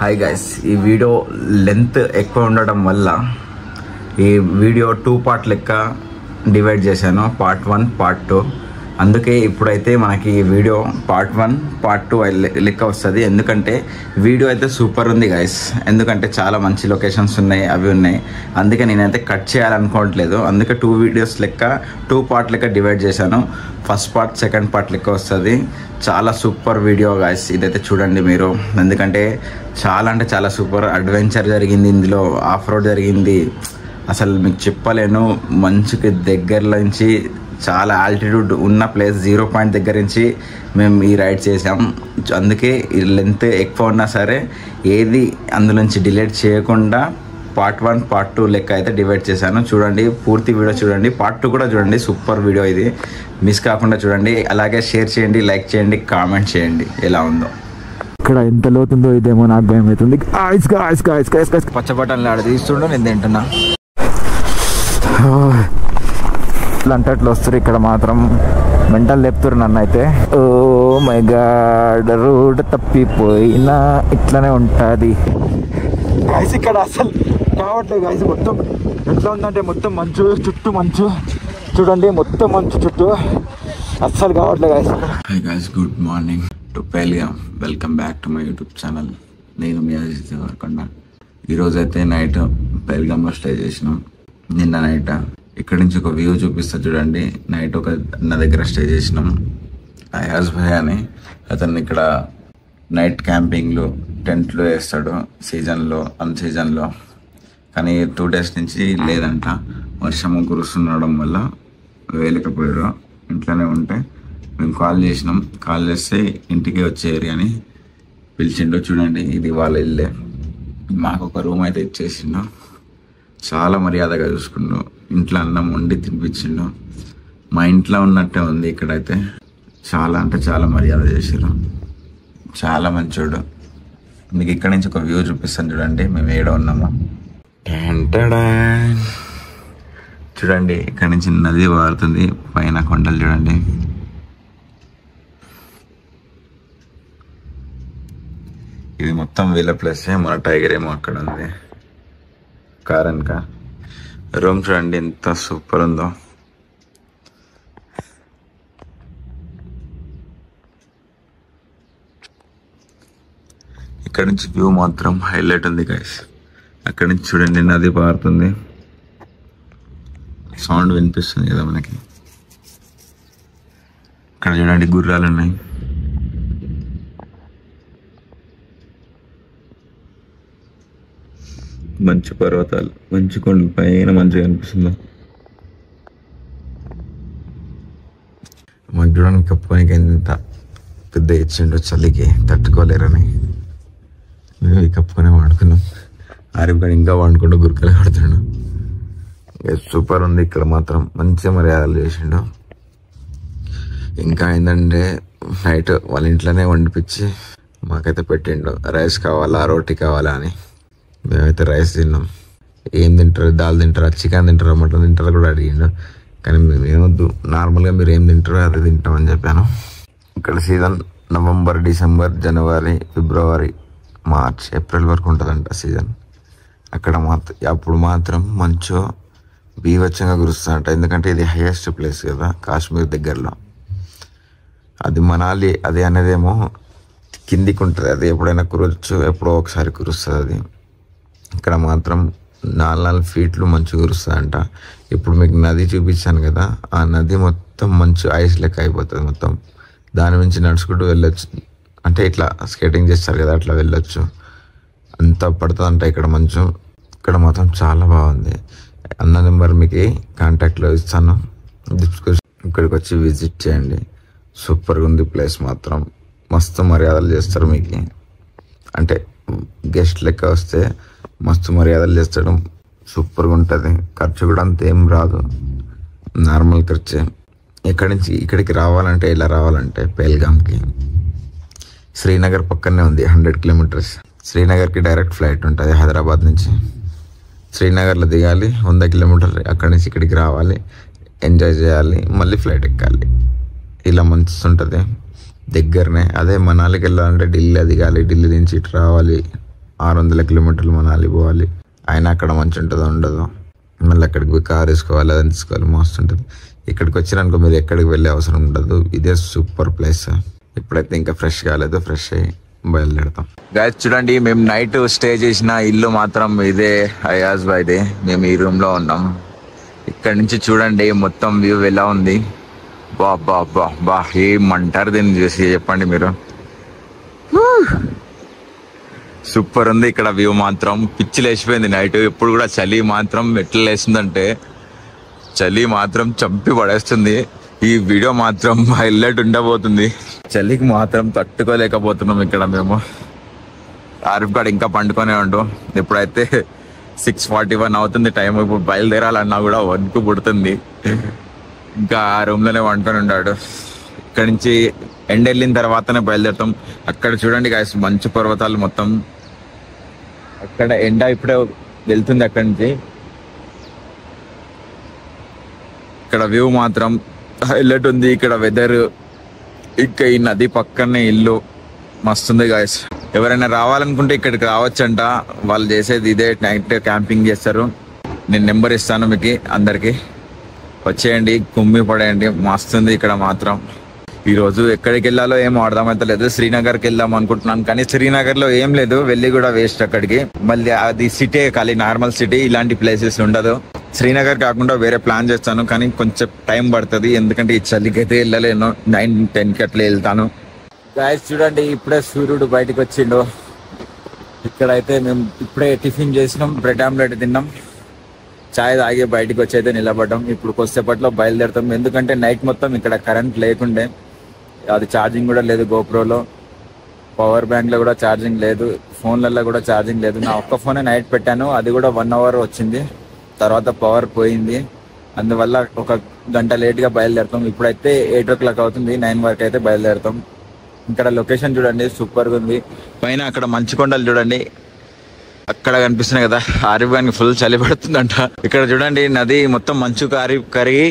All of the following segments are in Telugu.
హాయ్ గైస్, ఈ వీడియో లెంత్ ఎక్కువ ఉండడం వల్ల ఈ వీడియో 2 పార్ట్ లెక్క డివైడ్ చేశాను. Part 1 part 2. అందుకే ఇప్పుడైతే మనకి ఈ వీడియో పార్ట్ 1 పార్ట్ 2 లెక్క వస్తుంది. ఎందుకంటే వీడియో అయితే సూపర్ ఉంది గైస్. ఎందుకంటే చాలా మంచి లొకేషన్స్ ఉన్నాయి, అవి ఉన్నాయి. అందుకే నేనైతే కట్ చేయాలనుకోవట్లేదు. అందుకే 2 వీడియోస్ లెక్క 2 పార్ట్ లెక్క డివైడ్ చేశాను. ఫస్ట్ పార్ట్ సెకండ్ పార్ట్ లెక్క వస్తుంది. చాలా సూపర్ వీడియో గాయస్, ఇదైతే చూడండి మీరు. ఎందుకంటే చాలా అంటే చాలా సూపర్ అడ్వెంచర్ జరిగింది ఇందులో, ఆఫ్ రోడ్ జరిగింది. అసలు మీకు చెప్పలేను. మంచుకి దగ్గర నుంచి చాలా ఆల్టిట్యూడ్ ఉన్న ప్లేస్ 0 పాయింట్ దగ్గర నుంచి మేము ఈ రైడ్ చేసాం. అందుకే ఈ లెంత్ ఎక్కువ ఉన్నా సరే ఏది అందులోంచి డిలీట్ చేయకుండా పార్ట్ 1 పార్ట్ 2 లెక్క అయితే డివైడ్ చేశాను. చూడండి, పూర్తి వీడియో చూడండి. పార్ట్ 2 కూడా చూడండి. సూపర్ వీడియో ఇది, మిస్ కాకుండా చూడండి. అలాగే షేర్ చేయండి, లైక్ చేయండి, కామెంట్ చేయండి ఎలా ఉందో. ఇక్కడ ఎంత లోతుందో ఇదేమో నాకు భయం అవుతుంది. పచ్చ బట్టలు ఆడ తీస్తుండో నేను తింటున్నా. ఇట్లా అంటే అట్లా వస్తారు. ఇక్కడ మాత్రం మెంటల్ లేపుతారు నన్ను అయితే. ఓ మై గాడ్, రోడ్ తప్పిపోయినా ఇట్లానే ఉంటుంది గాయస్. ఇక్కడ అసలు కావట్లేదు గాయస్. మొత్తం ఎట్లా ఉందంటే మొత్తం మంచు, చుట్టూ మంచు చూడండి, మొత్తం మంచు చుట్టూ. అస్సలు కావట్లేదు guys. Hi guys, good morning to Pahalgam. Welcome back to my YouTube channel. నేను మీ అజిత్ దేవరకొండ. ఈరోజు అయితే నైట్ పెహల్గామ్లో స్టే చేసినాం. నిన్న నైట్ ఇక్కడ నుంచి ఒక వ్యూ చూపిస్తా చూడండి. నైట్ ఒక నా దగ్గర స్టే చేసినాం. అయాజ్ భాయ్ అని అతన్ని ఇక్కడ నైట్ క్యాంపింగ్లు టెంట్లు వేస్తాడు సీజన్లో, అన్ సీజన్లో. కానీ 2 డేస్ నుంచి లేదంట. వర్షం కురుస్తుండడం వల్ల వేయలేకపోయారు. ఇంట్లోనే ఉంటే మేము కాల్ చేసినాం. కాల్ చేస్తే ఇంటికి వచ్చేయరు అని పిలిచిండు. చూడండి, ఇది వాళ్ళ ఇల్లే. మాకు ఒక రూమ్ అయితే ఇచ్చేసిండు. చాలా మర్యాదగా చూసుకుండు. ఇంట్లో అన్నం వండి తినిపించిండు. మా ఇంట్లో ఉన్నట్టే ఉంది ఇక్కడైతే. చాలా అంటే చాలా మర్యాద చేసారు. చాలా మంచోడు. మీకు ఇక్కడ నుంచి ఒక వ్యూ చూపిస్తాను చూడండి, మేము ఏడ ఉన్నాము. చూడండి, ఇక్కడ నుంచి నది పారుతుంది. పైన కొండలు చూడండి. ఇది మొత్తం వీళ్ళ ప్లేస్. మన టైగర్ ఏమో అక్కడ ఉంది. కారన్క రూమ్ చూడండి ఎంత సూపర్ ఉందో. ఇక్కడ నుంచి వ్యూ మాత్రం హైలైట్ ఉంది గైస్. అక్కడ నుంచి చూడండి నది పారుతుంది. సౌండ్ వినిపిస్తుంది కదా మనకి. ఇక్కడ చూడండి గుర్రాలు ఉన్నాయి. మంచు పర్వతాలు, మంచు కొండల పైన మంచిగా అనిపిస్తుంది. మాకు చూడడానికి కప్పుకోనికి ఎంత పెద్ద ఇచ్చిండు. చలికి తట్టుకోలేరని మేము ఈ కప్పుకొనే వాడుకున్నాం. ఆరిఫ్ గారు ఇంకా వాడుకుంటూ గురికలు ఆడుతున్నాడు. సూపర్ ఉంది. ఇక్కడ మాత్రం మంచిగా మర్యాదలు చేసిండు. ఇంకా ఏంటంటే నైట్ వాళ్ళ ఇంట్లోనే వండిపించి మాకైతే పెట్టిండు. రైస్ కావాలా, రోటీ కావాలా అని. మేమైతే రైస్ తిన్నాం. ఏం తింటారు, దాల్ తింటారా, చికెన్ తింటారా, మటన్ తింటారా కూడా అడిగిండు. కానీ మేము ఏమొద్దు, నార్మల్గా మీరు ఏం తింటారో అది తింటామని చెప్పాను. ఇక్కడ సీజన్ నవంబర్, డిసెంబర్, జనవరి, ఫిబ్రవరి, మార్చ్, ఏప్రిల్ వరకు ఉంటుందంట సీజన్. అక్కడ అప్పుడు మాత్రం మంచు బీభత్సంగా కురుస్తుందంట. ఎందుకంటే ఇది హైయెస్ట్ ప్లేస్ కదా కాశ్మీర్ దగ్గరలో. అది మనాలి అది అనేదేమో కిందికి ఉంటుంది. అది ఎప్పుడైనా కురవచ్చు, ఎప్పుడో ఒకసారి కురుస్తుంది అది. ఇక్కడ మాత్రం 4 ఫీట్లు మంచు కురుస్తుందంట. ఇప్పుడు మీకు నది చూపించాను కదా, ఆ నది మొత్తం మంచు ఐస్ లెక్క అయిపోతుంది మొత్తం. దాని నుంచి నడుచుకుంటూ వెళ్ళొచ్చు. అంటే ఇట్లా స్కేటింగ్ చేస్తారు కదా, అట్లా వెళ్ళొచ్చు. అంత పడుతుందంట ఇక్కడ మంచు. ఇక్కడ మాత్రం చాలా బాగుంది. అన్న నెంబర్ మీకు కాంటాక్ట్లో ఇస్తాను. ఇక్కడికి వచ్చి విజిట్ చేయండి. సూపర్గా ఉంది ప్లేస్ మాత్రం. మస్తు మర్యాదలు చేస్తారు మీకు. అంటే గెస్ట్ లెక్క వస్తే మస్తు మర్యాదలు చేస్తాడు. సూపర్గా ఉంటుంది. ఖర్చు కూడా అంత ఏం రాదు, నార్మల్ ఖర్చే. ఇక్కడి నుంచి ఇక్కడికి రావాలంటే ఎలా రావాలంటే పెహల్గామ్కి శ్రీనగర్ పక్కనే ఉంది. 100 కిలోమీటర్స్. శ్రీనగర్కి డైరెక్ట్ ఫ్లైట్ ఉంటుంది హైదరాబాద్ నుంచి. శ్రీనగర్లో దిగాలి, 100 కిలోమీటర్లు. అక్కడి నుంచి ఇక్కడికి రావాలి, ఎంజాయ్ చేయాలి, మళ్ళీ ఫ్లైట్ ఎక్కాలి. ఇలా మంచి ఉంటుంది దగ్గరనే. అదే మనాలికి వెళ్ళాలంటే ఢిల్లీ దిగాలి, ఢిల్లీ నుంచి ఇటు రావాలి, 600 కిలోమీటర్లు మనాలి పోవాలి. అయినా అక్కడ మంచి ఉంటుందో ఉండదో, మళ్ళీ అక్కడికి పోయి కార్ వేసుకోవాలి, అదని తీసుకోవాలి, మస్తు ఉంటుంది. ఇక్కడికి వచ్చినానుకో మీరు ఎక్కడికి వెళ్ళే అవసరం ఉండదు. ఇదే సూపర్ ప్లేస్. ఇప్పుడైతే ఇంకా ఫ్రెష్ కాలేదు, ఫ్రెష్ అయ్యి బయలుదేరుతాం. గైస్ చూడండి, మేము నైట్ స్టే చేసిన ఇల్లు మాత్రం ఇదే అయాజ్ బాయ్ది. మేము ఈ రూమ్లో ఉన్నాం. ఇక్కడ నుంచి చూడండి మొత్తం వ్యూ ఎలా ఉంది. బా బా బా బా ఏమంటారు దీన్ని చూసి చెప్పండి మీరు. సూపర్ ఉంది ఇక్కడ వ్యూ మాత్రం. పిచ్చి లేచిపోయింది నైట్. ఎప్పుడు కూడా చలి మాత్రం ఎట్లా లేస్తుందంటే చలి మాత్రం చంపి పడేస్తుంది. ఈ వీడియో మాత్రం హైలైట్ ఉండబోతుంది. చలికి మాత్రం తట్టుకోలేకపోతున్నాం ఇక్కడ మేము. ఆరిఫ్ గాడు ఇంకా పండుకొనే ఉండు. ఇప్పుడైతే 6:41 అవుతుంది టైం. ఇప్పుడు బయలుదేరాలన్నా కూడా వణుకు పుడుతుంది. ఇంకా ఆ రూమ్లోనే వండుకొని ఉన్నాడు. ఇక్కడ నుంచి ఎండ వెళ్ళిన తర్వాతనే బయలుదేరుతాం. అక్కడ చూడండి గాయస్, మంచు పర్వతాలు మొత్తం. అక్కడ ఎండ ఇప్పుడే వెళ్తుంది అక్కడి నుంచి. ఇక్కడ వ్యూ మాత్రం హైలైట్ ఉంది. ఇక్కడ వెదర్, ఇంకా ఈ నది పక్కనే ఇల్లు మస్తుంది గాయస్. ఎవరైనా రావాలనుకుంటే ఇక్కడికి రావచ్చంట. వాళ్ళు చేసేది ఇదే, నైట్ క్యాంపింగ్ చేస్తారు. నేను నెంబర్ ఇస్తాను మీకు అందరికి. వచ్చేయండి, కుమ్మి పడేయండి, మస్తుంది ఇక్కడ మాత్రం. ఈరోజు ఎక్కడికి వెళ్ళాలో ఏమో అర్థమైతలేదు. శ్రీనగర్కి వెళ్దాం అనుకుంటున్నాను, కానీ శ్రీనగర్లో ఏం లేదు, వెళ్ళి కూడా వేస్ట్ అక్కడికి. మళ్ళీ అది సిటీ ఖాళీ, నార్మల్ సిటీ, ఇలాంటి ప్లేసెస్ ఉండదు. శ్రీనగర్ కాకుండా వేరే ప్లాన్ చేస్తాను, కానీ కొంచెం టైం పడుతుంది. ఎందుకంటే ఈ చలికి అయితే వెళ్ళలేను. 9-10కి అట్లా వెళ్తాను. గాయస్ చూడండి, ఇప్పుడే సూర్యుడు బయటకు వచ్చిండు. ఇక్కడైతే మేము ఇప్పుడే టిఫిన్ చేసినాం, బ్రెడ్ ఆమ్లెట్ తిన్నాం, చాయ్ తాగి బయటకు వచ్చి అయితే నిలబడ్డాం. ఇప్పుడు కొద్దిసేపట్లో బయలుదేరుతాం. ఎందుకంటే నైట్ మొత్తం ఇక్కడ కరెంట్ లేకుండే, అది ఛార్జింగ్ కూడా లేదు. గోప్రోలో, పవర్ బ్యాంక్లో కూడా ఛార్జింగ్ లేదు, ఫోన్లలో కూడా ఛార్జింగ్ లేదు. నా ఒక్క ఫోనే నైట్ పెట్టాను, అది కూడా 1 అవర్ వచ్చింది, తర్వాత పవర్ పోయింది. అందువల్ల ఒక గంట లేట్గా బయలుదేరుతాం. ఇప్పుడైతే 8 o'clock అవుతుంది, 9 వరకు అయితే బయలుదేరుతాం. ఇక్కడ లొకేషన్ చూడండి, సూపర్గా ఉంది. పైన అక్కడ మంచు కొండలు చూడండి, అక్కడ కనిపిస్తున్నాయి కదా. ఆరిఫ్ గారికి ఫుల్ చలి పడుతుందంట. ఇక్కడ చూడండి, నది మొత్తం మంచు కరిగి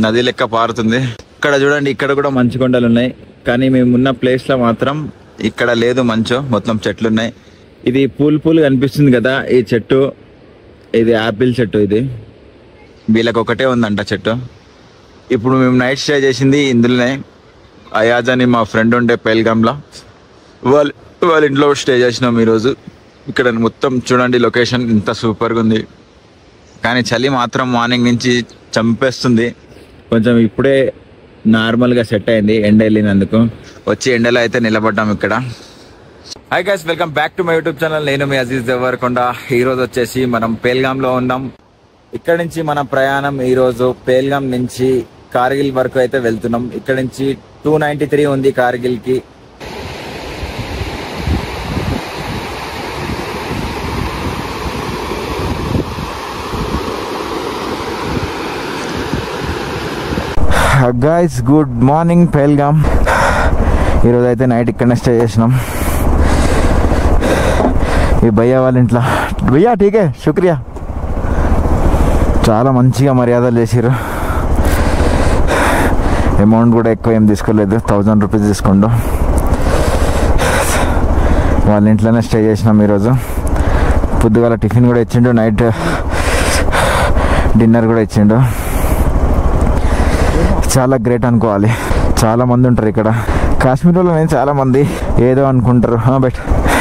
నది లెక్క పారుతుంది. ఇక్కడ చూడండి, ఇక్కడ కూడా మంచు కొండలు ఉన్నాయి, కానీ మేము ఉన్న ప్లేస్ లో మాత్రం ఇక్కడ లేదు మంచు, మొత్తం చెట్లు ఉన్నాయి. ఇది పూలు కనిపిస్తుంది కదా, ఈ చెట్టు, ఇది యాపిల్ చెట్టు. ఇది వీళ్ళకి ఒకటే ఉందంట చెట్టు. ఇప్పుడు మేము నైట్ స్టే చేసింది ఇందులోనే. అయాజ్ అని మా ఫ్రెండ్ ఉండే పెల్గాంలో, వాళ్ళ ఇంట్లో స్టే చేసినాం ఈరోజు. ఇక్కడ మొత్తం చూడండి లొకేషన్ ఇంత సూపర్గా ఉంది, కానీ చలి మాత్రం మార్నింగ్ నుంచి చంపేస్తుంది. కొంచెం ఇప్పుడే నార్మల్గా సెట్ అయింది ఎండ వెళ్ళినందుకు. వచ్చి ఎండలో అయితే నిలబడ్డాం ఇక్కడ. Hi guys, welcome back to my YouTube channel. నేను మీ అజీజ్ దేవరకొండ. ఈరోజు వచ్చేసి మనం పేల్గాంలో ఉన్నాం. ఇక్కడ నుంచి మన ప్రయాణం ఈరోజు పేల్గాం నుంచి కార్గిల్ వరకు అయితే వెళ్తున్నాం. ఇక్కడ నుంచి 293 ఉంది కార్గిల్కి. Guys good morning Pahalgam. ఈరోజు అయితే నైట్ ఇక్కడనే స్టే చేసినాం, ఈ భయ్యా వాళ్ళ ఇంట్లో. భయ్యా ఠీకే, శుక్రియా. చాలా మంచిగా మర్యాదలు చేసారు. అమౌంట్ కూడా ఎక్కువ ఏం తీసుకోలేదు, 1000 రూపీస్ తీసుకోండు. వాళ్ళ ఇంట్లోనే స్టే చేసినాం ఈరోజు. పొద్దుగాల టిఫిన్ కూడా ఇచ్చిండు, నైట్ డిన్నర్ కూడా ఇచ్చిండు. చాలా గ్రేట్ అనుకోవాలి. చాలా మంది ఉంటారు ఇక్కడ కాశ్మీర్లో. నేను చాలా మంది ఏదో అనుకుంటారు,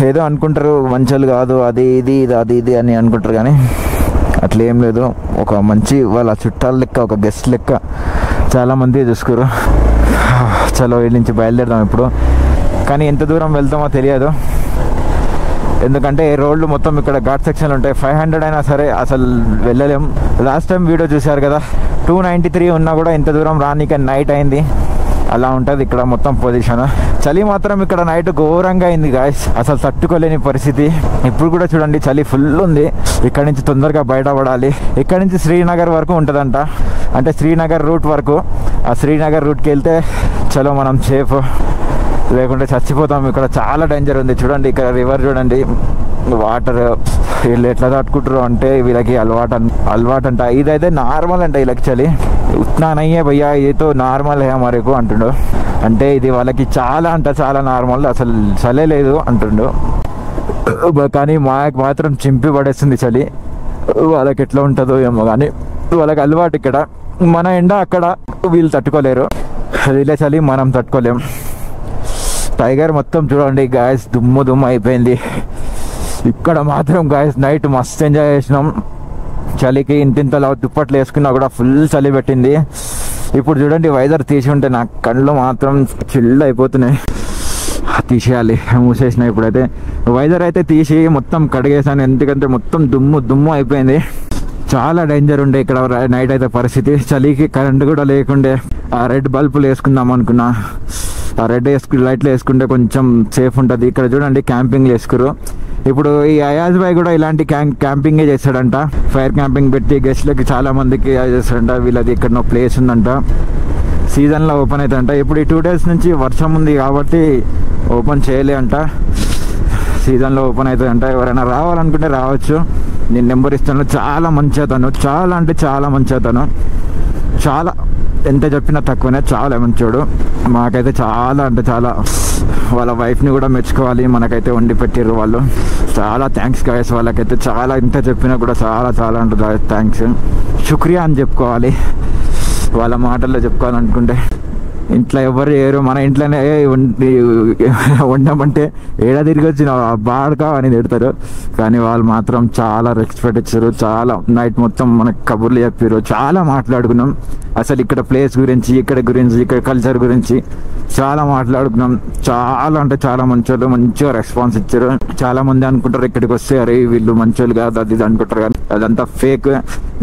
ఏదో అనుకుంటారు, మంచోళ్ళు కాదు, అది ఇది అని అనుకుంటారు, కానీ అట్లా ఏం లేదు. ఒక మంచి వాళ్ళ చుట్టాల లెక్క, ఒక గెస్ట్ లెక్క చాలా మంది చూసుకోరు. చలో వీళ్ళ నుంచి బయలుదేరదాం ఇప్పుడు. కానీ ఎంత దూరం వెళ్తామో తెలియదు, ఎందుకంటే రోడ్లు మొత్తం ఇక్కడ ఘాట్ సెక్షన్లు ఉంటాయి. 500 అయినా సరే అసలు వెళ్ళలేం. లాస్ట్ టైం వీడియో చూశారు కదా, 293 ఉన్నా కూడా ఇంత దూరం రానిక నైట్ అయింది. అలా ఉంటుంది ఇక్కడ మొత్తం పొజిషన్. చలి మాత్రం ఇక్కడ నైట్ ఘోరంగా అయింది గాయస్, అసలు తట్టుకోలేని పరిస్థితి. ఇప్పుడు కూడా చూడండి చలి ఫుల్ ఉంది. ఇక్కడ నుంచి తొందరగా బయటపడాలి. ఇక్కడ నుంచి శ్రీనగర్ వరకు ఉంటుందంట, అంటే శ్రీనగర్ రూట్ వరకు. ఆ శ్రీనగర్ రూట్కి వెళ్తే చలో మనం సేఫ్, లేకుంటే చచ్చిపోతాం. ఇక్కడ చాలా డేంజర్ ఉంది. చూడండి ఇక్కడ రివర్ చూడండి, వాటర్. వీళ్ళు ఎట్లా తట్టుకుంటారు అంటే వీళ్ళకి అలవాటు అంట. ఇదైతే నార్మల్ అంట వీళ్ళకి చలి. ఉత్నా నయ్యే భయ్యా, ఇదితో నార్మల్ హే మరేకు అంటుండు. అంటే ఇది వాళ్ళకి చాలా నార్మల్, అసలు చలే లేదు అంటుండు. కానీ మాకు మాత్రం చింపి పడేస్తుంది చలి. వాళ్ళకి ఎట్లా ఉంటుందో ఏమో కానీ వాళ్ళకి అలవాటు ఇక్కడ. మన ఎండ అక్కడ వీళ్ళు తట్టుకోలేరు, వీళ్ళ చలి మనం తట్టుకోలేం. టైగర్ మొత్తం చూడండి గాయస్, దుమ్ము దుమ్ము అయిపోయింది. ఇక్కడ మాత్రం గాయస్ నైట్ మస్తు ఎంజాయ్ చేసినాం. చలికి ఇంతింతలా దుప్పట్లు వేసుకున్నా కూడా ఫుల్ చలి పెట్టింది. ఇప్పుడు చూడండి వైజర్ తీసి ఉంటే నా కళ్ళు మాత్రం చిల్లు అయిపోతున్నాయి. తీసేయాలి, మూసేసిన. ఇప్పుడైతే వైజర్ అయితే తీసి మొత్తం కడిగేసాను, ఎందుకంటే మొత్తం దుమ్ము దుమ్ము అయిపోయింది. చాలా డేంజర్ ఉండే ఇక్కడ నైట్ అయితే పరిస్థితి. చలికి కరెంట్ కూడా లేకుండే. ఆ రెడ్ బల్బులు వేసుకుందాం అనుకున్నా, ఆ రెడ్ లైట్లు వేసుకుంటే కొంచెం సేఫ్ ఉంటుంది. ఇక్కడ చూడండి క్యాంపింగ్ వేసుకురు. ఇప్పుడు ఈ అయాజ్ భాయ్ కూడా ఇలాంటి క్యాంపింగే చేస్తాడంట. ఫైర్ క్యాంపింగ్ పెట్టి గెస్ట్లకి చాలా మందికి చేస్తాడంట. వీళ్ళది ఇక్కడ ప్లేస్ ఉందంట, సీజన్లో ఓపెన్ అవుతుందంట. ఇప్పుడు ఈ 2 days నుంచి వర్షం ఉంది కాబట్టి ఓపెన్ చేయలే అంట, సీజన్లో ఓపెన్ అవుతుందంట. ఎవరైనా రావాలనుకుంటే రావచ్చు, నేను నెంబర్ ఇస్తాను. చాలా మంచి అతను, చాలా అంటే చాలా మంచి అతను. చాలా ఎంత చెప్పినా తక్కువనే, చాలా మంచోడు. మాకైతే చాలా అంటే చాలా, వాళ్ళ వైఫ్ని కూడా మెచ్చుకోవాలి. మనకైతే వండి పెట్టారు వాళ్ళు. చాలా థ్యాంక్స్ గాయస్ వాళ్ళకైతే. చాలా ఎంత చెప్పినా కూడా చాలా చాలా ఉంటుంది థ్యాంక్స్, శుక్రియా అని చెప్పుకోవాలి. వాళ్ళ మాటల్లో చెప్పుకోవాలనుకుంటే ఇంట్లో ఎవరు చేయరు, మన ఇంట్లోనే వండమంటే ఏడా తిరిగి వచ్చిన బాడకా అని తిడతారు. కానీ వాళ్ళు మాత్రం చాలా రెస్పెక్ట్ ఇచ్చారు. చాలా నైట్ మొత్తం మనకు కబుర్లు చెప్పారు, చాలా మాట్లాడుకున్నాం. అసలు ఇక్కడ ప్లేస్ గురించి, ఇక్కడ గురించి, ఇక్కడ కల్చర్ గురించి చాలా మాట్లాడుకున్నాం. చాలా అంటే చాలా మంచోళ్ళు, మంచిగా రెస్పాన్స్ ఇచ్చారు. చాలా మంది అనుకుంటారు ఇక్కడికి వస్తే అరే వీళ్ళు మంచోళ్ళు కాదు అది ఇది అనుకుంటారు, కానీ అదంతా ఫేక్.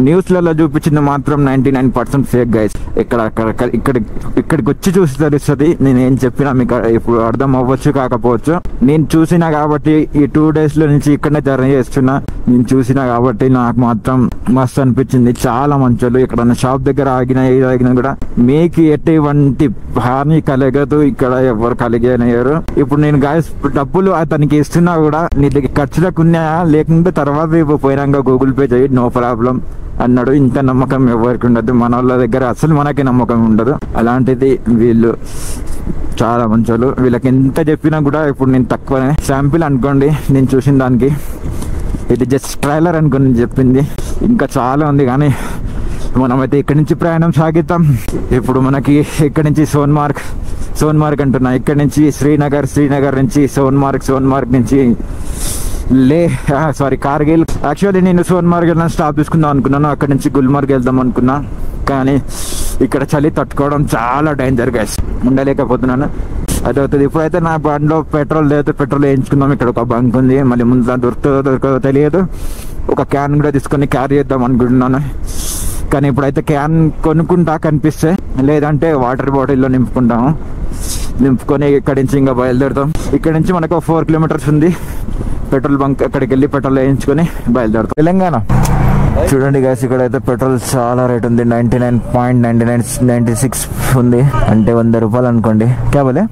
న్యూస్లలో చూపించింది మాత్రం 99% ఫేక్ గైస్. ఇక్కడికి వచ్చి చూసి తెలుస్తుంది. నేను ఏం చెప్పినా మీకు ఇప్పుడు అర్థం అవ్వచ్చు కాకపోవచ్చు. నేను చూసినా కాబట్టి ఈ 2 days నుంచి ఇక్కడనే జర్నీ చేస్తున్నా. నేను చూసినా కాబట్టి నాకు మాత్రం మస్తు అనిపించింది. చాలా మంచోళ్ళు. ఇక్కడ షాప్ దగ్గర ఆగినా కూడా మీకు ఎటువంటి హాని కలగదు, ఇక్కడ ఎవరు కలిగేయరు. ఇప్పుడు నేను గాయస్ డబ్బులు అతనికి ఇస్తున్నా కూడా నీ దగ్గర ఖర్చులకు ఉన్నాయా లేకుంటే తర్వాత పోయినాక గూగుల్ పే చేయి, నో ప్రాబ్లం అన్నాడు. ఇంత నమ్మకం ఎవరికి ఉండదు, మన వాళ్ళ దగ్గర అసలు మనకి నమ్మకం ఉండదు. అలాంటిది వీళ్ళు చాలా మంచోళ్ళు. వీళ్ళకి ఎంత చెప్పినా కూడా ఇప్పుడు నేను తక్కువనే శాంపిల్ అనుకోండి నేను చూసిన దానికి. ఇది జస్ట్ ట్రైలర్ అనుకుని చెప్పింది, ఇంకా చాలా ఉంది. కానీ మనమైతే ఇక్కడి నుంచి ప్రయాణం సాగిద్దాం. ఇప్పుడు మనకి ఇక్కడి నుంచి సోన్మార్గ్ అంటున్నా, ఇక్కడి నుంచి శ్రీనగర్ నుంచి సోన్మార్గ్ నుంచి కార్గిల్. యాక్చువల్లీ నేను సోన్మార్గ్ వెళ్ళిన స్టాప్ తీసుకుందాం అనుకున్నాను, అక్కడి నుంచి గుల్మార్గ్ వెళ్దాం అనుకున్నా. కానీ ఇక్కడ చలి తట్టుకోవడం చాలా డేంజర్ గైస్, ఉండలేకపోతున్నాను. అది అవుతుంది. ఇప్పుడైతే నా బండిలో పెట్రోల్ లేదు, పెట్రోల్ వేయించుకుందాం. ఇక్కడ ఒక బంక్ ఉంది, మళ్ళీ ముందు దొరకదో తెలియదు. ఒక క్యాన్ కూడా తీసుకొని క్యారీ చేద్దాం అనుకుంటున్నాను. కానీ ఇప్పుడైతే క్యాన్ కొనుక్కుంటా కనిపిస్తే, లేదంటే వాటర్ బాటిల్లో నింపుకొని ఇక్కడి నుంచి ఇంకా బయలుదేరుతాం. ఇక్కడ నుంచి మనకు 4 kilometers ఉంది పెట్రోల్ బంక్. అక్కడికి వెళ్ళి పెట్రోల్ వేయించుకొని బయలుదేరుతాం. తెలంగాణ చూడండి గాయస్, ఇక్కడైతే పెట్రోల్ చాలా రేట్ ఉంది. 99.96 ఉంది, అంటే 100 రూపాయలు అనుకోండి. క్యా బోలే?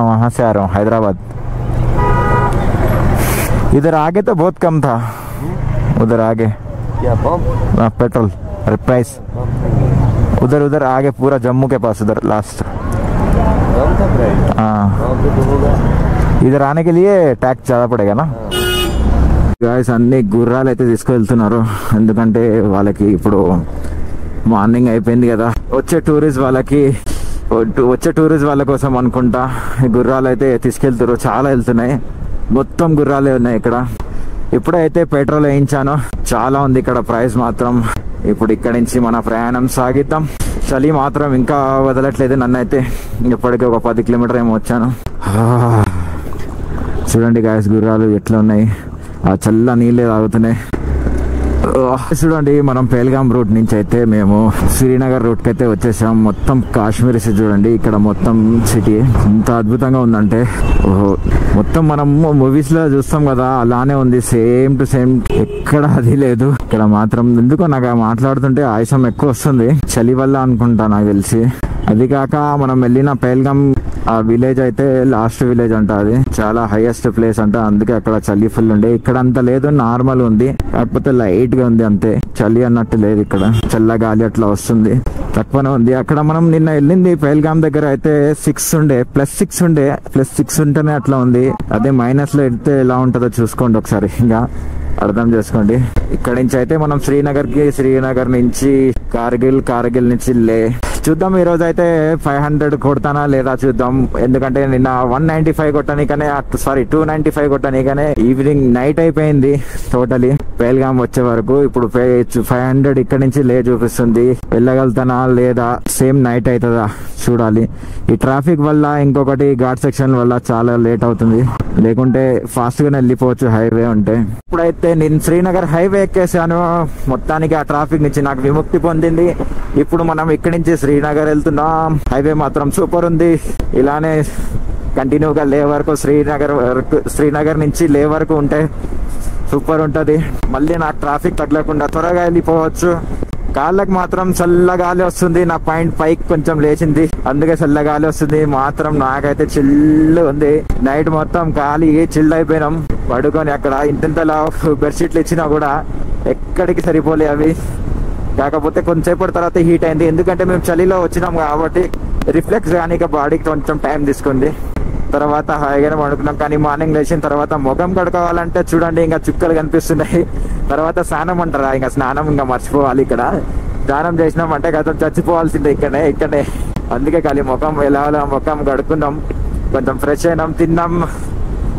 वहाँ से आ रहा हूँ, हैदराबाद. इधर आगे तो बहुत कम था, उधर आगे पेट्रोल प्राइस उधर आगे पूरा जम्मू के पास, उधर लास्ट. हाँ, इधर आने के लिए टैक्स ज़्यादा पड़ेगा ना. గాయస్ అన్ని గుర్రాలు అయితే తీసుకువెళ్తున్నారు, ఎందుకంటే వాళ్ళకి ఇప్పుడు మార్నింగ్ అయిపోయింది కదా. వచ్చే టూరిస్ట్ వాళ్ళ కోసం అనుకుంటా గుర్రాలు అయితే తీసుకెళ్తారు. చాలా వెళ్తున్నాయి, మొత్తం గుర్రాలే ఉన్నాయి ఇక్కడ. ఇప్పుడైతే పెట్రోల్ వేయించాను, చాలా ఉంది ఇక్కడ ప్రైస్ మాత్రం. ఇప్పుడు ఇక్కడ నుంచి మన ప్రయాణం సాగిద్దాం. చలి మాత్రం ఇంకా వదలట్లేదు నన్ను అయితే. ఇప్పటికీ ఒక 10 kilometers ఏమో వచ్చాను. చూడండి గాయస్ గుర్రాలు ఎట్లా ఉన్నాయి, ఆ చల్ల నీళ్ళే తాగుతున్నాయి. చూడండి మనం పేల్గాం రూట్ నుంచి అయితే మేము శ్రీనగర్ రూట్కి అయితే వచ్చేసాం. మొత్తం కాశ్మీర్ చూడండి, ఇక్కడ మొత్తం సిటీ ఎంత అద్భుతంగా ఉందంటే మొత్తం మనం మూవీస్ లో చూస్తాం కదా అలానే ఉంది, సేమ్ టు సేమ్. ఎక్కడ అది లేదు. ఇక్కడ మాత్రం ఎందుకో నాకు మాట్లాడుతుంటే ఆయాసం ఎక్కువ వస్తుంది, చలి వల్ల అనుకుంటా నాకు తెలిసి. అది కాక మనం వెళ్ళిన పేల్గాం ఆ విలేజ్ అయితే లాస్ట్ విలేజ్ అంట, అది చాలా హైయెస్ట్ ప్లేస్ అంట, అందుకే అక్కడ చలి ఫుల్ ఉండే. ఇక్కడ అంత లేదు, నార్మల్ ఉంది, కాకపోతే లైట్ గా ఉంది అంతే, చలి అన్నట్టు లేదు. ఇక్కడ చల్ల గాలి అట్లా వస్తుంది, తక్కువనే ఉంది. అక్కడ మనం నిన్న వెళ్ళింది పహల్గామ్ దగ్గర అయితే 6 ఉండే, +6 ఉంటేనే అట్లా ఉంది. అదే మైనస్ లో వెళ్తే ఎలా ఉంటుందో చూసుకోండి ఒకసారి, ఇంకా అర్థం చేసుకోండి. ఇక్కడ నుంచి అయితే మనం శ్రీనగర్ నుంచి కార్గిల్ నుంచి లే చూద్దాం. ఈ రోజు అయితే 500 కొడతానా లేదా చూద్దాం, ఎందుకంటే నిన్న 195 కొట్టడానికనే 295 కొట్టడానికనే ఈవినింగ్ నైట్ అయిపోయింది టోటలీ పహల్గామ్ వచ్చే వరకు. ఇప్పుడు 500 ఇక్కడ నుంచి లే చూపిస్తుంది, వెళ్ళగలుగుతానా లేదా, సేమ్ నైట్ అవుతుందా చూడాలి. ఈ ట్రాఫిక్ వల్ల, ఇంకొకటి ఘాట్ సెక్షన్ వల్ల చాలా లేట్ అవుతుంది, లేకుంటే ఫాస్ట్ గానే వెళ్ళిపోవచ్చు హైవే ఉంటే. ఇప్పుడైతే నేను శ్రీనగర్ హైవే ఎక్కేసాను, మొత్తానికి ఆ ట్రాఫిక్ నుంచి నాకు విముక్తి పొందింది. ఇప్పుడు మనం ఇక్కడి నుంచి శ్రీనగర్ వెళ్తున్నాం. హైవే మాత్రం సూపర్ ఉంది, ఇలానే కంటిన్యూగా లే వరకు శ్రీనగర్ నుంచి లే వరకు ఉంటే సూపర్ ఉంటది. మళ్ళీ నాకు ట్రాఫిక్ తగలకుండా త్వరగా వెళ్ళిపోవచ్చు. కాళ్ళకి మాత్రం చల్లగాలి వస్తుంది, నా పాయింట్ పైకి కొంచెం లేచింది, అందుకే చల్లగాలి వస్తుంది. మాత్రం నాకైతే చిల్లు ఉంది. నైట్ మొత్తం గాలి చిల్లు అయిపోయినాం పడుకొని. అక్కడ ఇంతలా బెడ్షీట్లు ఇచ్చినా కూడా ఎక్కడికి సరిపోలే అవి. కాకపోతే కొంచెంసేపటి తర్వాత హీట్ అయింది, ఎందుకంటే మేము చలిలో వచ్చినాం కాబట్టి రిఫ్లెక్స్ కానీ బాడీకి కొంచెం టైం తీసుకుంది. తర్వాత హాయిగానే పడుకున్నాం. కానీ మార్నింగ్ లేచిన తర్వాత ముఖం కడుకోవాలంటే చూడండి ఇంకా చుక్కలు కనిపిస్తున్నాయి. తర్వాత స్నానం అంటారా, ఇంకా స్నానం ఇంకా మర్చిపోవాలి. ఇక్కడ స్నానం చేసినామంటే కదా చచ్చిపోవాల్సిందే ఇక్కడే. అందుకే ఖాళీ ముఖం కడుక్కున్నాం, కొంచెం ఫ్రెష్ అయినాం, తిన్నాం.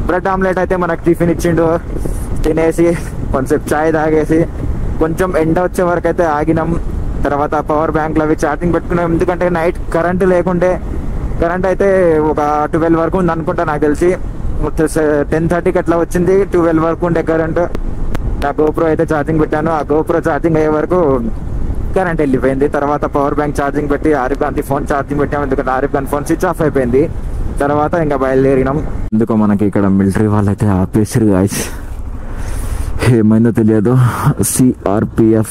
బ్రెడ్ ఆమ్లెట్ అయితే మనకు టిఫిన్ ఇచ్చిండు, తినేసి కొంచెం చాయ్ తాగేసి కొంచెం ఎండ వచ్చే వరకు అయితే ఆగినాం. తర్వాత పవర్ బ్యాంక్లు అవి ఛార్జింగ్ పెట్టుకున్నాం, ఎందుకంటే నైట్ కరెంట్ లేకుంటే, కరెంట్ అయితే ఒక 12 వరకు ఉంది అనుకుంటా నాకు తెలిసి. 10:30కి అట్లా వచ్చింది, 12 వరకు ఉండే కరెంట్. నా గోప్రో అయితే ఛార్జింగ్ పెట్టాను, ఆ గోప్రో ఛార్జింగ్ అయ్యే వరకు కరెంట్ వెళ్ళిపోయింది. తర్వాత పవర్ బ్యాంక్ ఛార్జింగ్ పెట్టి ఆరిఫ్ ఖాన్ ఫోన్ ఛార్జింగ్ పెట్టాము, ఎందుకంటే Arif Khan phone switch off అయిపోయింది. తర్వాత ఇంకా బయలుదేరినాం. ఎందుకో మనకి ఇక్కడ మిలిటరీ వాళ్ళు అయితే ఆపేసారు గాయ్స్, ఏమైందో తెలియదు. CRPF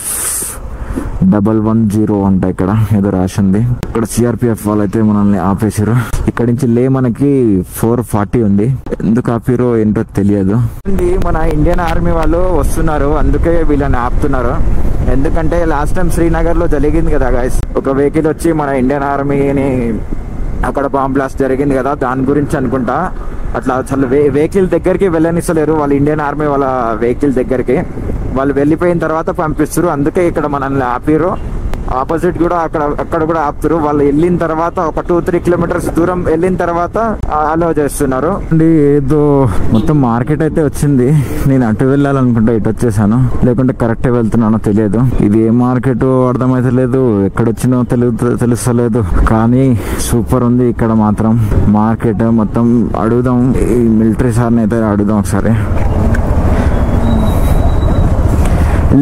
110 అంట ఇక్కడ ఏదో రాసింది. ఇక్కడ CRPF వాళ్ళైతే మనల్ని ఆపేసారు. ఇక్కడ నుంచి లే మనకి 440 ఉంది, ఎందుకు ఆపిరో ఏంటో తెలియదు. మన ఇండియన్ ఆర్మీ వాళ్ళు వస్తున్నారు, అందుకే వీళ్ళని ఆపుతున్నారు. ఎందుకంటే లాస్ట్ టైం శ్రీనగర్ లో జరిగింది కదా గైస్, ఒక వెహికల్ వచ్చి మన ఇండియన్ ఆర్మీని అక్కడ బాంబ్ బ్లాస్ట్ జరిగింది కదా, దాని గురించి అనుకుంటా. అట్లా అసలు వెహికల్ దగ్గరికి వెళ్ళనిస్తలేరు వాళ్ళు, ఇండియన్ ఆర్మీ వాళ్ళ వెహికల్ దగ్గరికి వాళ్ళు వెళ్ళిపోయిన తర్వాత పంపిస్తారు. అందుకే ఇక్కడ మనల్ని ఆపిరు. ఆపోజిట్ కూడా అక్కడ కూడా ఆపుతారు. వాళ్ళు వెళ్ళిన తర్వాత ఒక 2-3 కిలోమీటర్స్ దూరం వెళ్ళిన తర్వాత అలో చేస్తున్నారు. ఏదో మొత్తం మార్కెట్ అయితే వచ్చింది, నేను అటు వెళ్ళాలనుకుంటా ఇటు వచ్చేసాను, లేకుంటే కరెక్ట్ వెళ్తున్నానో తెలియదు. ఇది ఏ మార్కెట్ అర్థమైతే లేదు, ఎక్కడొచ్చినో తెలుస్తలేదు, కానీ సూపర్ ఉంది ఇక్కడ మాత్రం మార్కెట్ మొత్తం. అడుగుదాం ఈ మిలిటరీ సార్ని అయితే అడుగుదాం ఒకసారి.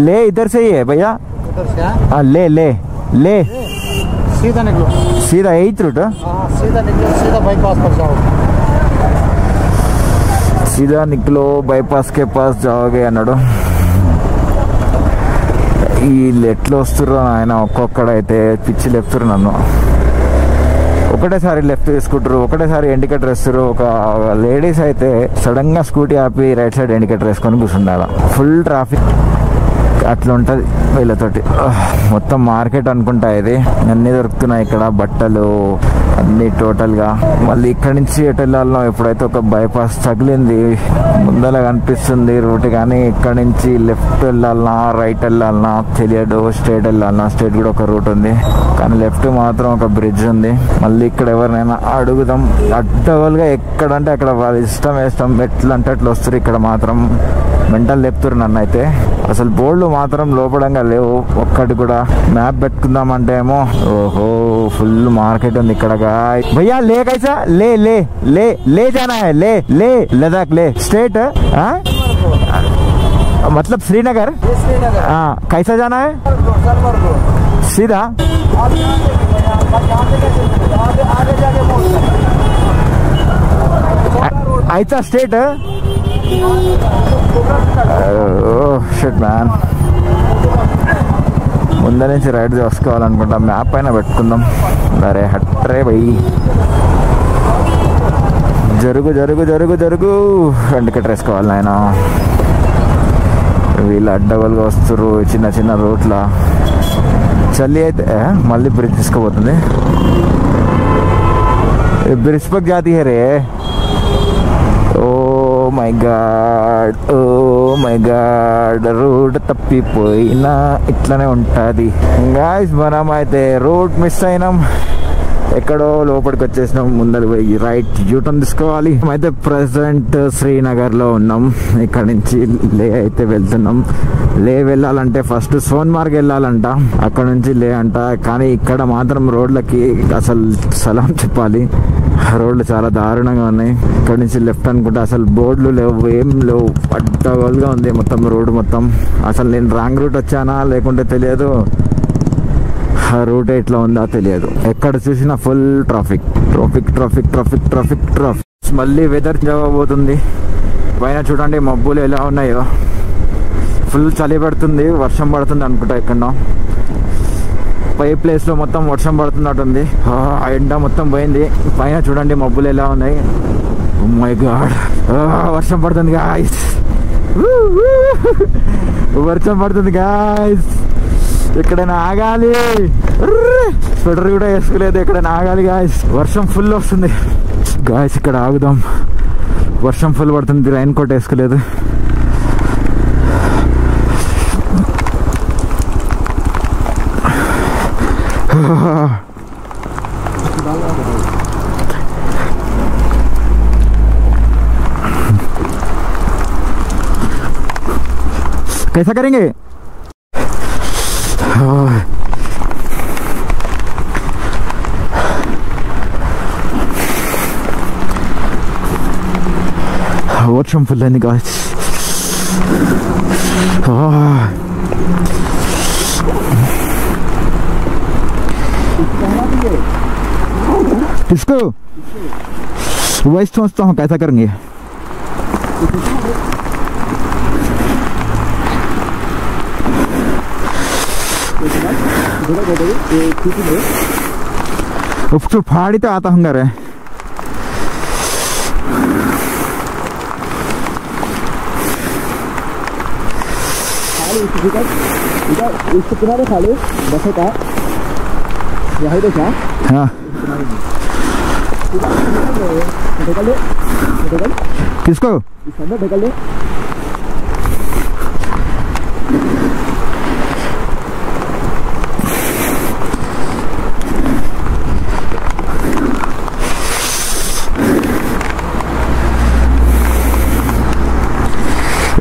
ले इधर से ही है भैया, ले सीधा निकलो, सीधा 8th रूट, सीधा निकलो, सीधा बाईपास पर जाओ, सीधा निकलो बाईपास के पास जाओगे అన్నాడు. వీళ్ళు ఎట్లా వస్తుర్రో ఆయన, ఒక్కొక్కడైతే పిచ్చి లేపుతురు నన్ను. ఒకటేసారి లెఫ్ట్ తీసుకుంటారు, ఒకటేసారి ఇండికేటర్ వేస్తారు. ఒక లేడీస్ అయితే సడన్ గా స్కూటీ ఆపి రైట్ సైడ్ ఇండికేటర్ వేసుకొని కూర్చుండాలి. ఫుల్ ట్రాఫిక్ అట్లా ఉంటుంది వీళ్ళతోటి. మొత్తం మార్కెట్ అనుకుంటా ఇది, అన్నీ దొరుకుతున్నాయి ఇక్కడ, బట్టలు అన్ని టోటల్ గా. మళ్ళీ ఇక్కడి నుంచి ఎటు వెళ్ళాలనో, ఎప్పుడైతే ఒక బైపాస్ తగిలింది ముందర కనిపిస్తుంది రూట్, కానీ ఇక్కడ నుంచి లెఫ్ట్ వెళ్ళాలన్నా రైట్ వెళ్ళాలన్నా తెలియదు, స్ట్రేట్ వెళ్ళాలన్నా. స్ట్రేట్ కూడా ఒక రూట్ ఉంది, కానీ లెఫ్ట్ మాత్రం ఒక బ్రిడ్జ్ ఉంది. మళ్ళీ ఇక్కడ ఎవరినైనా అడుగుదాం, అడ్డగోలుగా ఎక్కడంటే అక్కడ వాళ్ళ ఇష్టం ఎట్లా అంటే అట్లా వస్తారు. ఇక్కడ మాత్రం మెంటల్ లేపుతారు నన్ను అయితే. అసలు బోర్డులు మాత్రం లోపడంగా లేవు ఒక్కటి కూడా. మ్యాప్ పెట్టుకుందామంటే ఏమో ఓహో ఫుల్ మార్కెట్ ఉంది ఇక్కడ. भैया ले कैसा ले ले ले ले जाना है, ले ले लद्दाख ले स्टेट, मतलब श्रीनगर। हाँ कैसा जाना है, सीधा ऐसा स्टेट। షిట్ మ్యాన్, ముందర నుంచి రైడ్ చేసుకోవాలనుకుంటా. మ్యాప్ పైన పెట్టుకుందాం. అరే హట్రే భయ్, జరుగు జరుగు జరుగు జరుగు. టికెట్ వేసుకోవాలి ఆయన. వీళ్ళు అడ్డగోలుగా వస్తారు చిన్న చిన్న రోడ్ల. చల్లి అయితే మళ్ళీ బ్రిడ్జ్ తీసుకుపోతుంది. బ్రిడ్జ్ పక్ జాతి హే రే. Oh my god, oh my god, road తప్పిపోయినా ఇట్లనే ఉంటుంది. గాయ్స్ మనం అయితే రోడ్ మిస్ అయినాం. ఎక్కడో లోపలికి వచ్చేసినాం. ముందర పోయి రైట్ యూటర్న్ తీసుకోవాలి. అయితే ప్రెసెంట్ శ్రీనగర్ లో ఉన్నాం. ఇక్కడ నుంచి లే అయితే వెళ్తున్నాం. లే వెళ్ళాలంటే ఫస్ట్ సోన్మార్గ్ వెళ్ళాలంట, అక్కడ నుంచి లే అంట. కానీ ఇక్కడ మాత్రం రోడ్లకి అసలు సలాం చెప్పాలి. రోడ్లు చాలా దారుణంగా ఉన్నాయి. ఇక్కడ నుంచి లెఫ్ట్ అనుకుంటే అసలు బోర్డులు లేవు, ఏం లేవు. అడ్డగోలుగా ఉంది మొత్తం రోడ్డు మొత్తం. అసలు నేను రాంగ్ రూట్ వచ్చానా లేకుంటే తెలియదు. ఆ రూట్ ఎట్లా ఉందా తెలియదు. ఎక్కడ చూసినా full traffic traffic traffic traffic traffic traffic. మళ్ళీ వెదర్ జరగబోతుంది. పైన చూడండి మబ్బులు ఎలా ఉన్నాయో. ఫుల్ చలి పడుతుంది, వర్షం పడుతుంది అనుకుంటా. ఎక్కడో పై ప్లేస్ లో మొత్తం వర్షం పడుతున్నట్టుంది. ఎండ మొత్తం పోయింది. పైన చూడండి మబ్బులు ఎలా ఉన్నాయి. ఓ మై గాడ్, వర్షం పడుతుంది గాయ్స్. వర్షం పడుతుంది గాయ్స్. ఎక్కడైనా ఆగాలి. స్వెటర్ కూడా వేసుకోలేదు. ఎక్కడైనా ఆగాలి గాయస్. వర్షం ఫుల్ వస్తుంది గాయస్. ఇక్కడ ఆగుదాం. వర్షం ఫుల్ పడుతుంది. రైన్ కోట్ వేసుకోలేదు. कैसा करेंगे? వర్షం ఫుల్ అయింది గాయస్. किसको वही सोचता हूँ कैसा करेंगे. उसको फाड़ी तो आता हूँ रे. इसके किनारे खा लो बसे का यही देखा. हाँ ढकल ले ढकल. किसको? इस अंदर ढकल ले.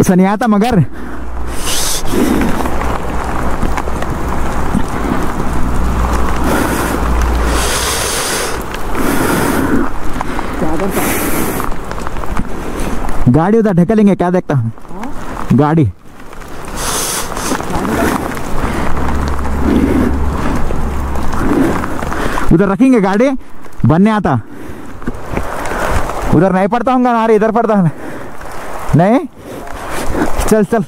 ऐसा नहीं आता मगर गाड़ी उधर ढकेलेंगे. क्या देखता हूँ गाड़ी. उधर रखेंगे गाड़ी. बनने आता उधर नहीं पड़ता हूँ नारे. इधर पड़ता है नहीं. चल चल.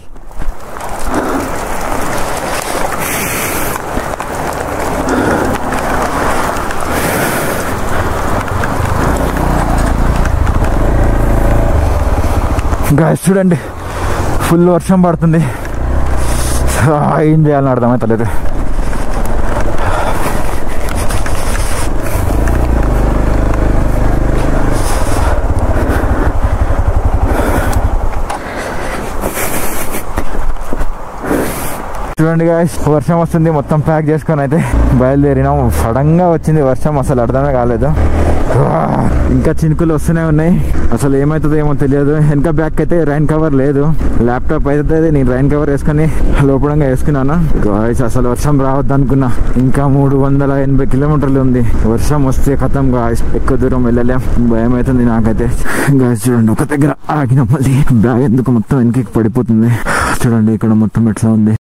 గాయస్ చూడండి ఫుల్ వర్షం పడుతుంది. ఏం చేయాలని అర్థమవుతలేదు. చూడండి గాయస్ వర్షం వస్తుంది. మొత్తం ప్యాక్ చేసుకొని అయితే బయలుదేరినాం. సడన్గా వచ్చింది వర్షం, అసలు అర్థమే కాలేదు. ఇంకా చినుకులు వస్తూనే ఉన్నాయి. అసలు ఏమవుతుందో ఏమో తెలియదు. వెనక బ్యాక్ అయితే రైన్ కవర్ లేదు. ల్యాప్టాప్ అయితే నేను రైన్ కవర్ వేసుకొని లోపడంగా వేసుకున్నాను. గాయస్ అసలు వర్షం రావద్దు అనుకున్నా. ఇంకా 380 కిలోమీటర్లు ఉంది. వర్షం వస్తే ఖతం గాయస్. ఎక్కువ దూరం వెళ్ళలేం. భయం అవుతుంది నాకైతే. గాయస్ చూడండి ఒక దగ్గర ఆగిన మళ్ళీ బ్యాగ్ ఎందుకు మొత్తం వెనక్కి పడిపోతుంది. చూడండి ఇక్కడ మొత్తం ఎట్లా ఉంది.